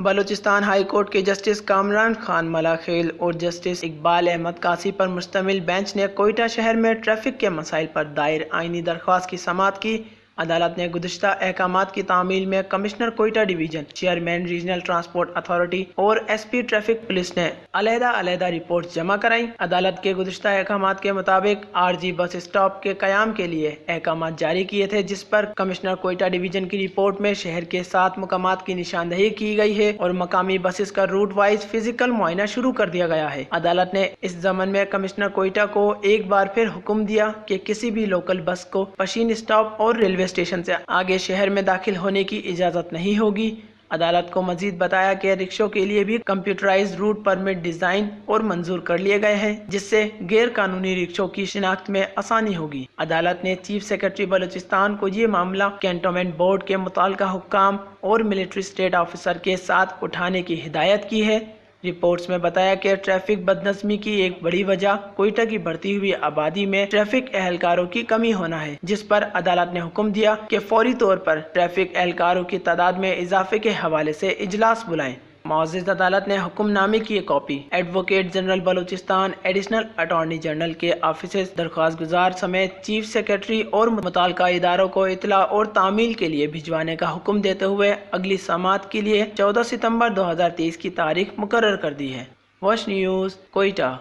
Balochistan high court کے justice Kamran Khan ملاخیل اور justice Iqbal Ahmad قاسی پر مشتمل بینچ نے کوئٹہ شہر میں ٹریفک کے مسائل پر دائر آئینی درخواست کی سماعت کی۔ عدالت نے گزشتہ احکامات کی تعمیل میں commissioner Quetta division, chairman regional transport authority اور ایس پی ٹریفک پولیس نے علیحدہ رپورٹس جمع کرائیں۔ عدالت کے گزشتہ احکامات کے مطابق عارضی بس اسٹاپ کے قیام کے لیے احکامات جاری کیے تھے، جس پر کمشنر کوئٹہ ڈویژن کی رپورٹ میں شہر کے 7 مقامات کی نشاندہی کی گئی ہے اور مقامی بسز کا روٹ وائز فزیکل معائنہ شروع کر دیا گیا ہے۔ عدالت نے اس ضمن میں کمشنر کوئٹہ کو ایک بار پھر حکم دیا کہ کسی بھی لوکل بس کو پشین اسٹاپ اور ریلوے اسٹیشن سے آگے شہر میں داخل ہونے کی اجازت نہیں ہوگی۔ عدالت کو مزید بتایا کہ رکشوں کے لیے بھی کمپیوٹرائز روٹ پرمٹ ڈیزائن اور منظور کر لیے گئے ہیں، جس سے غیر قانونی رکشوں کی شناخت میں آسانی ہوگی۔ عدالت نے چیف سیکرٹری بلوچستان کو یہ معاملہ کینٹونمنٹ بورڈ کے متعلقہ حکام اور ملٹری اسٹیٹ آفیسر کے ساتھ اٹھانے کی ہدایت کی ہے۔ رپورٹس میں بتایا کہ ٹریفک بدنظمی کی ایک بڑی وجہ کوئٹہ کی بڑھتی ہوئی آبادی میں ٹریفک اہلکاروں کی کمی ہونا ہے، جس پر عدالت نے حکم دیا کہ فوری طور پر ٹریفک اہلکاروں کی تعداد میں اضافے کے حوالے سے اجلاس بلائیں۔ معزز عدالت نے حکم نامے کی ایک copy advocate general Balochistan, additional attorney general کے آفیسز، درخواست گزار سمیت چیف سیکرٹری اور متعلقہ اداروں کو اطلاع اور تعمیل کے لیے بھجوانے کا حکم دیتے ہوئے اگلی سماعت کے لیے 14 ستمبر 2023 کی تاریخ مقرر کر دی ہے۔ Wash news, Quetta.